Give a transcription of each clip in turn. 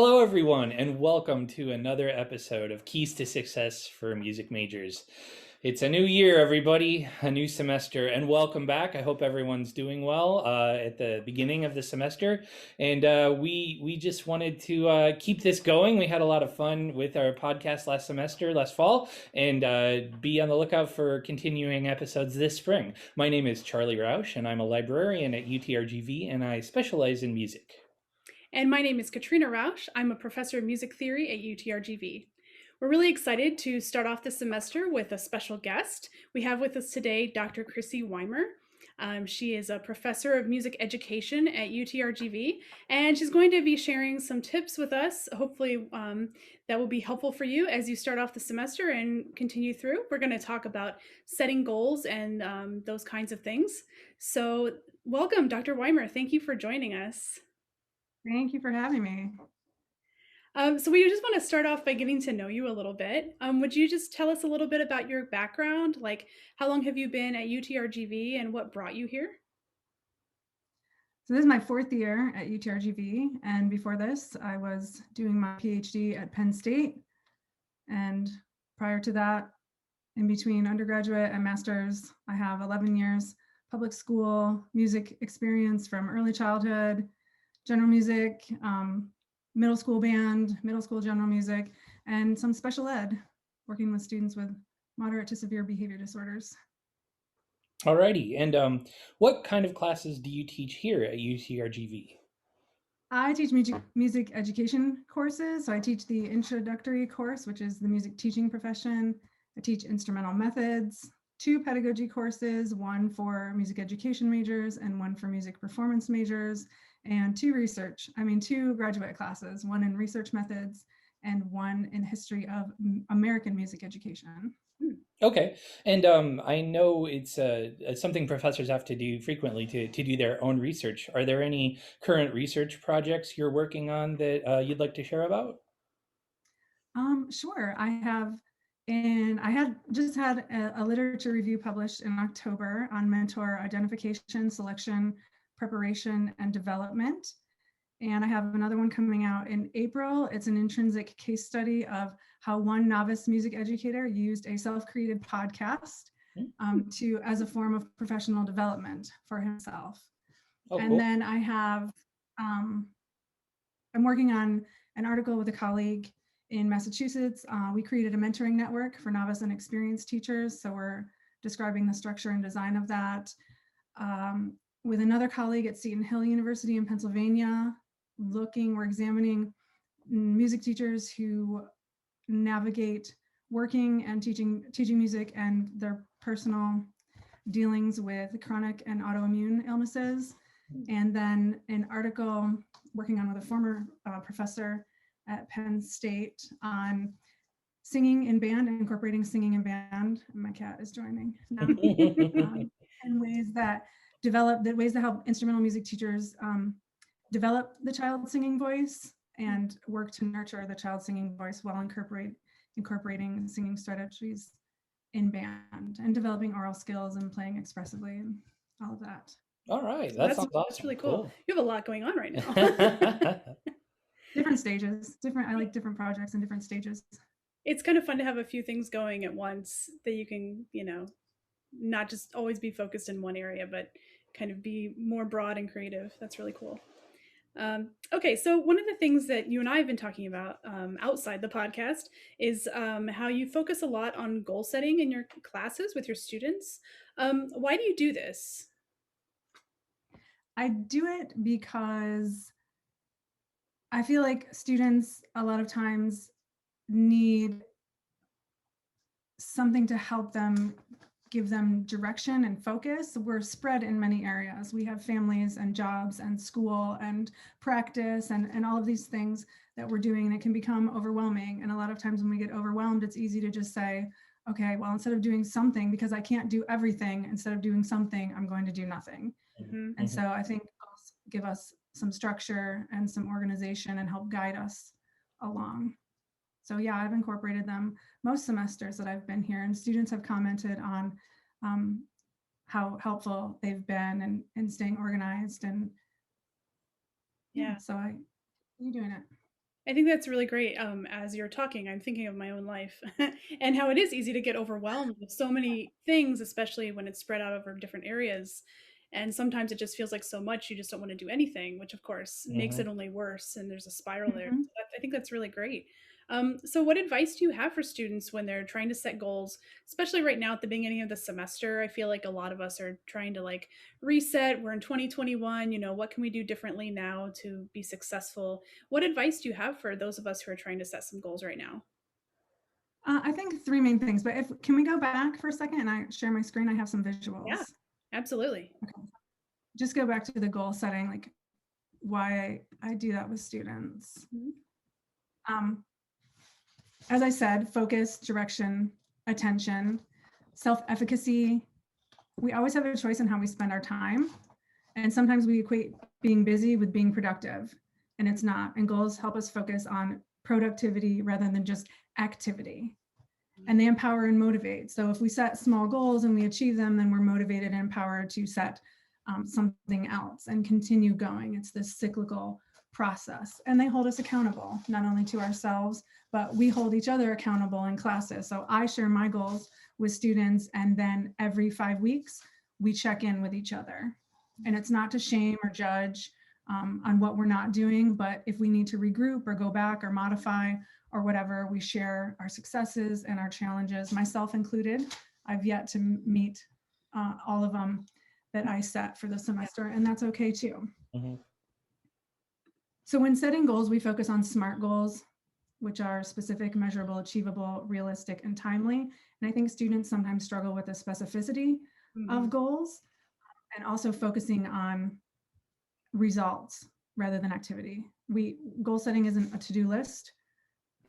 Hello, everyone, and welcome to another episode of Keys to Success for Music Majors. It's a new year, everybody, a new semester, and welcome back. I hope everyone's doing well at the beginning of the semester. And we just wanted to keep this going. We had a lot of fun with our podcast last fall, and be on the lookout for continuing episodes this spring. My name is Charley Roush, and I'm a librarian at UTRGV, and I specialize in music. And my name is Katrina Roush. I'm a professor of music theory at UTRGV. We're really excited to start off the semester with a special guest. We have with us today Dr. Krissies Weimer. She is a professor of music education at UTRGV, and she's going to be sharing some tips with us. Hopefully that will be helpful for you as you start off the semester and continue through. We're going to talk about setting goals and those kinds of things. So welcome, Dr. Weimer. Thank you for joining us. Thank you for having me. So we just want to start off by getting to know you a little bit. Would you just tell us a little bit about your background? Like, how long have you been at UTRGV and what brought you here? So this is my fourth year at UTRGV, and before this, I was doing my PhD at Penn State. And prior to that, in between undergraduate and master's, I have 11 years public school music experience from early childhood, general music, middle school band, middle school general music, and some special ed, working with students with moderate to severe behavior disorders. Alrighty, and what kind of classes do you teach here at UTRGV? I teach music education courses. So I teach the introductory course, which is the music teaching profession. I teach instrumental methods, 2 pedagogy courses, 1 for music education majors and 1 for music performance majors, and 2 graduate classes, 1 in research methods and 1 in history of American music education. Okay, and I know it's something professors have to do frequently to do their own research. Are there any current research projects you're working on that you'd like to share about? Sure, I have. And I had just had a literature review published in October on mentor identification, selection, preparation, and development. And I have another one coming out in April. It's an intrinsic case study of how one novice music educator used a self-created podcast as a form of professional development for himself. Oh, and cool. then I have, I'm working on an article with a colleague in Massachusetts. We created a mentoring network for novice and experienced teachers. So we're describing the structure and design of that. With another colleague at Seton Hill University in Pennsylvania, we're examining music teachers who navigate working and teaching music and their personal dealings with chronic and autoimmune illnesses. And then an article working on with a former professor at Penn State on singing in band and incorporating singing in band. My cat is joining now. And ways that help instrumental music teachers develop the child singing voice and work to nurture the child singing voice while incorporating singing strategies in band and developing oral skills and playing expressively and all of that. All right, that sounds awesome. That's really cool. You have a lot going on right now. Different stages, I like different projects and different stages. It's kind of fun to have a few things going at once that you can, not just always be focused in one area, but kind of be more broad and creative. That's really cool. Okay, so one of the things that you and I have been talking about outside the podcast is how you focus a lot on goal setting in your classes with your students. Why do you do this? I do it because I feel like students a lot of times need something to help them, give them direction and focus. We're spread in many areas. We have families and jobs and school and practice and all of these things that we're doing, and it can become overwhelming. And a lot of times when we get overwhelmed, it's easy to just say, okay, well, instead of doing something, because I can't do everything, instead of doing something, I'm going to do nothing. Mm-hmm. And so I think goals give us some structure and some organization and help guide us along. So yeah, I've incorporated them most semesters that I've been here, and students have commented on how helpful they've been in staying organized. And yeah, so I keep doing it. I think that's really great. As you're talking, I'm thinking of my own life and how it is easy to get overwhelmed with so many things, especially when it's spread out over different areas. And sometimes it just feels like so much you just don't want to do anything, which of course makes Hmm. it only worse. And there's a spiral there. Mhm. So I think that's really great. So, what advice do you have for students when they're trying to set goals, especially right now at the beginning of the semester? I feel like a lot of us are trying to like reset. We're in 2021. What can we do differently now to be successful? What advice do you have for those of us who are trying to set some goals right now? I think three main things, but if can we go back for a second and I share my screen? I have some Yeah, visuals. absolutely. Okay. Just go back to the goal setting, like why I do that with students. Mhm. Um, as I said, focus, direction, attention, self-efficacy. We always have a choice in how we spend our time. And sometimes we equate being busy with being productive, and it's not. And goals help us focus on productivity rather than just activity. And they empower and motivate. So if we set small goals and we achieve them, then we're motivated and empowered to set something else and continue going. It's this cyclical process. And they hold us accountable, not only to ourselves, but we hold each other accountable in classes. So I share my goals with students, and then every 5 weeks, we check in with each other. And it's not to shame or judge on what we're not doing, but if we need to regroup or go back or modify or whatever, we share our successes and our challenges, myself included. I've yet to meet all of them that I set for the semester, and that's okay too. Hmm. So when setting goals, we focus on SMART goals, which are specific, measurable, achievable, realistic, and timely. And I think students sometimes struggle with the specificity of Mhm. goals and also focusing on results rather than activity. Goal setting isn't a to-do list.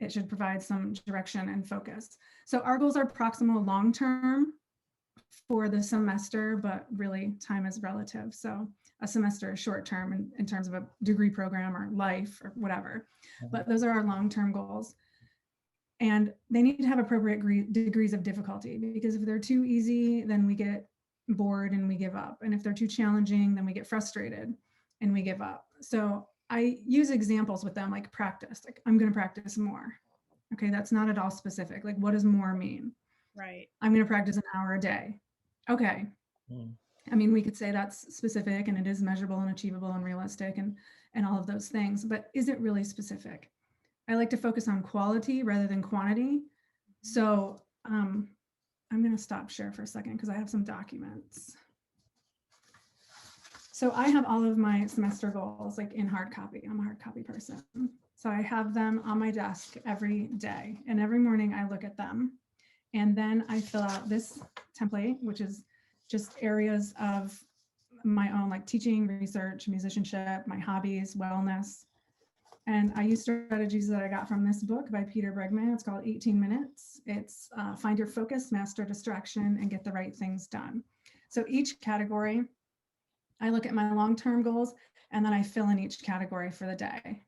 It should provide some direction and focus. So our goals are proximal long-term for the semester, but really time is relative. So a semester is short-term in terms of a degree program or life or whatever, but those are our long-term goals. And they need to have appropriate degrees of difficulty, because if they're too easy, then we get bored and we give up. And if they're too challenging, then we get frustrated and we give up. So I use examples with them, like practice, like I'm going to practice more. Okay, that's not at all specific. Like, what does more mean? Right. I'm going to practice an hour a day. Okay. Hmm. I mean, we could say that's specific and it is measurable and achievable and realistic and all of those things, but is it really specific? I like to focus on quality rather than quantity. So I'm going to stop share for a second because I have some documents. So I have all of my semester goals like in hard copy. I'm a hard copy person. So I have them on my desk every day, and every morning I look at them, and then I fill out this template, which is just areas of my own, like teaching, research, musicianship, my hobbies, wellness. And I use strategies that I got from this book by Peter Bregman. It's called 18 Minutes. It's find your focus, master distraction, and get the right things done. So each category, I look at my long-term goals, and then I fill in each category for the day.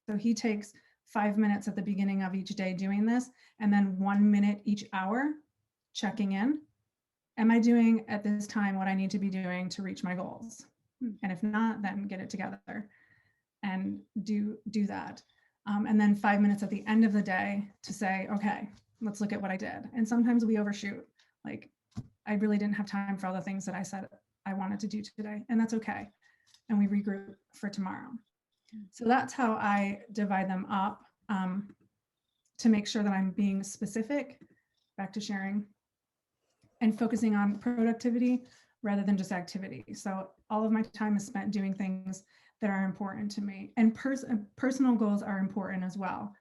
So he takes 5 minutes at the beginning of each day doing this, and then 1 minute each hour checking in. Am I doing at this time what I need to be doing to reach my goals? Hmm. And if not, then get it together and do that. And then 5 minutes at the end of the day to say, okay, let's look at what I did. And sometimes we overshoot. Like, I really didn't have time for all the things that I said I wanted to do today, and that's okay. And we regroup for tomorrow. So that's how I divide them up to make sure that I'm being specific, back to sharing, and focusing on productivity rather than just activity. So all of my time is spent doing things that are important to me. And personal goals are important as well.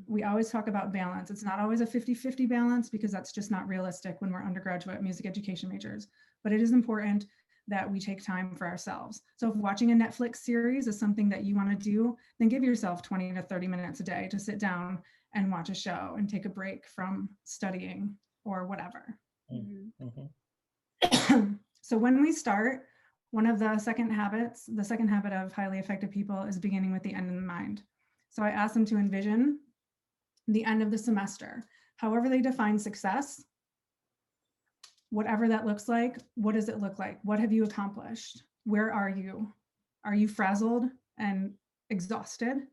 We always talk about balance. It's not always a 50-50 balance, because that's just not realistic when we're undergraduate music education majors. But it is important that we take time for ourselves. So if watching a Netflix series is something that you want to do, then give yourself 20 to 30 minutes a day to sit down and watch a show and take a break from studying or whatever. Mhm. So when we start, one of the second habit of highly effective people is beginning with the end in mind. So I ask them to envision the end of the semester, however they define success, whatever that looks like. What does it look like? What have you accomplished? Where are you? Are you frazzled and exhausted?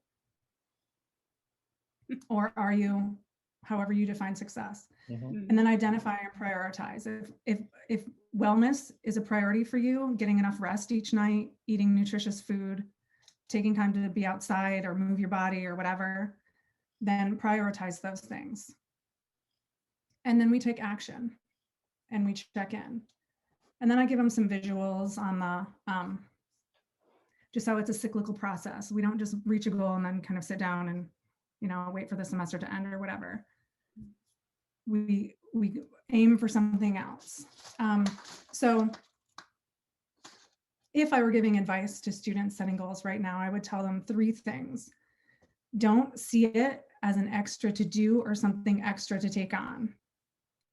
Or are you, however you define success? Mhm. And then identify and prioritize. If wellness is a priority for you, getting enough rest each night, eating nutritious food, taking time to be outside or move your body or whatever, then prioritize those things. And then we take action and we check in. And then I give them some visuals on the, just how it's a cyclical process. We don't just reach a goal and then kind of sit down and, wait for the semester to end or whatever. We aim for something else. So if I were giving advice to students setting goals right now, I would tell them 3 things. Don't see it as an extra to do or something extra to take on.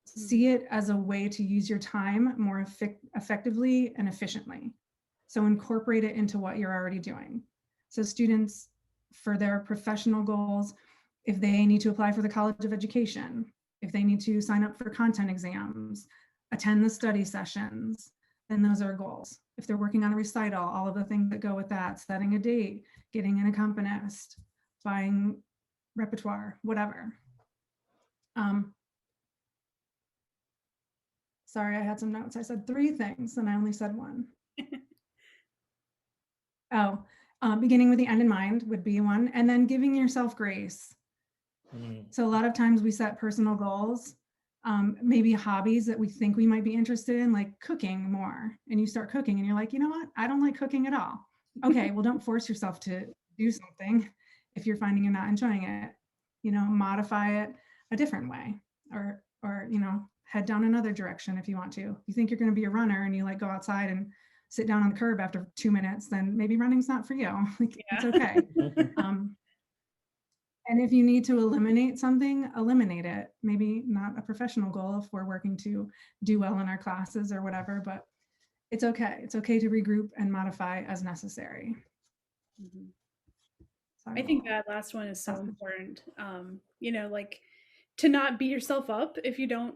See it as a way to use your time more effectively and efficiently. So incorporate it into what you're already doing. So students, for their professional goals, if they need to apply for the College of Education, if they need to sign up for content exams, attend the study sessions, then those are goals. If they're working on a recital, all of the things that go with that, setting a date, getting an accompanist, buying repertoire, whatever. Sorry, I had some notes. I said 3 things and I only said 1. Beginning with the end in mind would be one, and then giving yourself grace. So a lot of times we set personal goals, maybe hobbies that we think we might be interested in, like cooking more, and you start cooking and you're like, you know what? I don't like cooking at all. Okay, well, don't force yourself to do something if you're finding you're not enjoying it. Modify it a different way, or head down another direction if you want to. You think you're going to be a runner and you like go outside and sit down on the curb after 2 minutes, then maybe running's not for you. It's okay. And if you need to eliminate something, eliminate it. Maybe not a professional goal if we're working to do well in our classes or whatever, but it's okay. It's okay to regroup and modify as necessary. So I think that last one is so important. Like to not beat yourself up if you don't,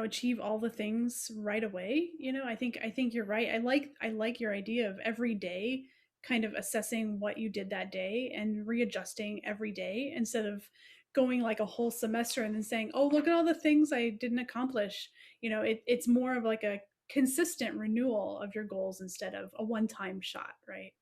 achieve all the things right away. I think you're right. I like your idea of every day kind of assessing what you did that day and readjusting every day instead of going like a whole semester and then saying, oh, look at all the things I didn't accomplish. It's more of like a consistent renewal of your goals instead of a one-time shot, right?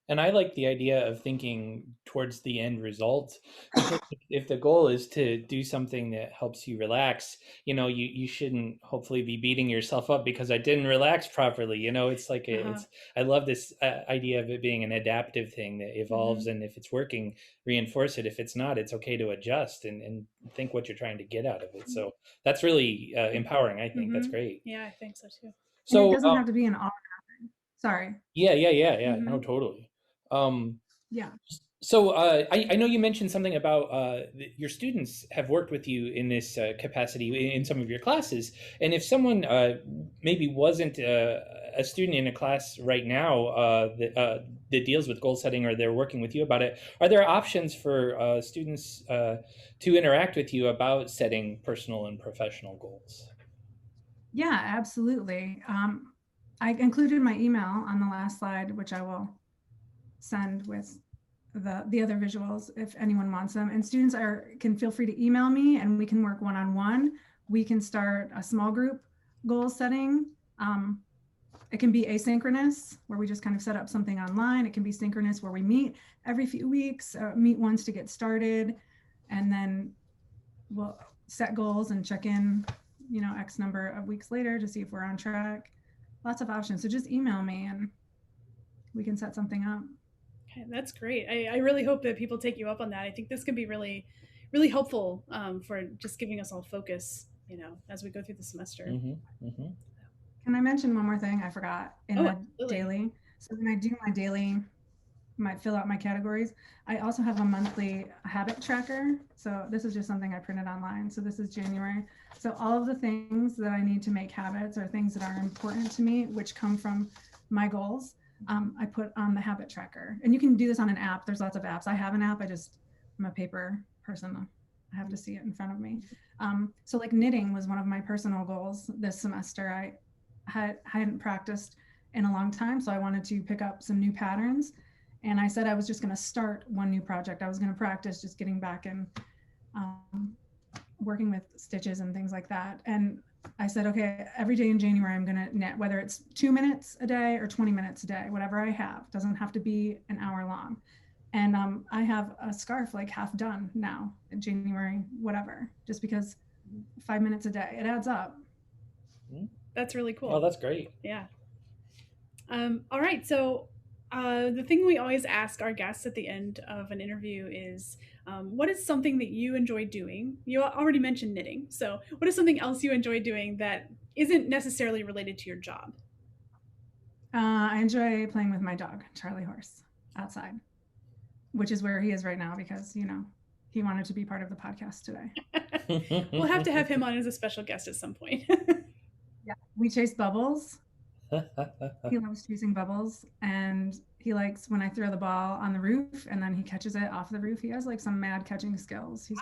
And I like the idea of thinking towards the end result, because if the goal is to do something that helps you relax, you shouldn't hopefully be beating yourself up because I didn't relax properly. It's like it's. I love this idea of it being an adaptive thing that evolves, and if it's working, reinforce it. If it's not, it's okay to adjust and think what you're trying to get out of it. So that's really empowering. I think that's great. Yeah, I think so too. So it doesn't have to be an all or nothing. Sorry. Yeah. No, totally. Yeah. So I know you mentioned something about your students have worked with you in this capacity in some of your classes. And if someone maybe wasn't a student in a class right now that deals with goal setting, or they're working with you about it, are there options for students to interact with you about setting personal and professional goals? Yeah, absolutely. I included my email on the last slide, which I will send with the other visuals if anyone wants them. And students can feel free to email me and we can work one-on-one. We can start a small group goal setting. It can be asynchronous where we just kind of set up something online. It can be synchronous where we meet every few weeks, meet once to get started, and then we'll set goals and check in, X number of weeks later to see if we're on track. Lots of options. So just email me and we can set something up. Okay, that's great. I really hope that people take you up on that. I think this could be really, really helpful for just giving us all focus, as we go through the semester. Can I mention one more thing I forgot in the daily? So when I do my daily, might fill out my categories, I also have a monthly habit tracker. So this is just something I printed online. So this is January. So all of the things that I need to make habits are things that are important to me, which come from my goals. I put on the habit tracker, and you can do this on an app. There's lots of apps. I have an app. I'm a paper person. I have to see it in front of me. So like knitting was one of my personal goals this semester. I hadn't practiced in a long time, so I wanted to pick up some new patterns. And I said I was just going to start one new project. I was going to practice just getting back in working with stitches and things like that. And I said, okay, every day in January, I'm going to knit, whether it's 2 minutes a day or 20 minutes a day, whatever I have. Doesn't have to be an hour long. And I have a scarf like half done now in January, whatever, just because 5 minutes a day, it adds up. That's really cool. Oh, that's great. Yeah. All right. So the thing we always ask our guests at the end of an interview is, what is something that you enjoy doing? You already mentioned knitting. So what is something else you enjoy doing that isn't necessarily related to your job? I enjoy playing with my dog, Charley Horse, outside, which is where he is right now because, you know, he wanted to be part of the podcast today. We'll have to have him on as a special guest at some point. Yeah, we chase bubbles. He loves chasing bubbles, and he likes when I throw the ball on the roof and then he catches it off the roof. He has like some mad catching skills. He's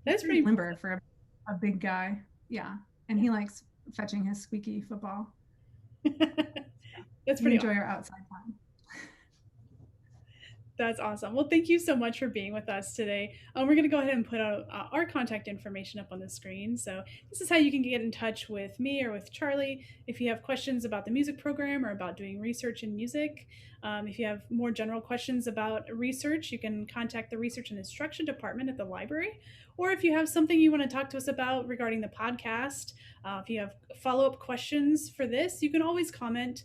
That's pretty limber for a big guy. Yeah, and he likes fetching his squeaky football. That's pretty. We enjoy our outside time. That's awesome. Well, thank you so much for being with us today. We're going to go ahead and put out our contact information up on the screen. So this is how you can get in touch with me or with Charley if you have questions about the music program or about doing research in music. If you have more general questions about research, you can contact the Research and Instruction Department at the library. Or if you have something you want to talk to us about regarding the podcast, if you have follow-up questions for this, you can always comment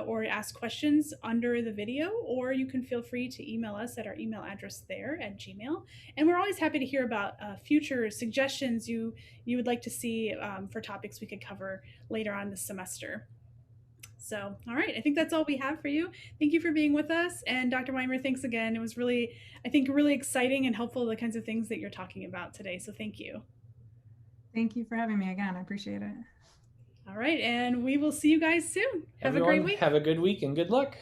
or ask questions under the video, or you can feel free to email us at our email address there at Gmail. And we're always happy to hear about future suggestions you would like to see for topics we could cover later on this semester. So, all right, I think that's all we have for you. Thank you for being with us. And Dr. Weimer, thanks again. It was really, I think, really exciting and helpful, the kinds of things that you're talking about today. So thank you. Thank you for having me again. I appreciate it. All right, and we will see you guys soon. Have a great week. Have a good week and good luck.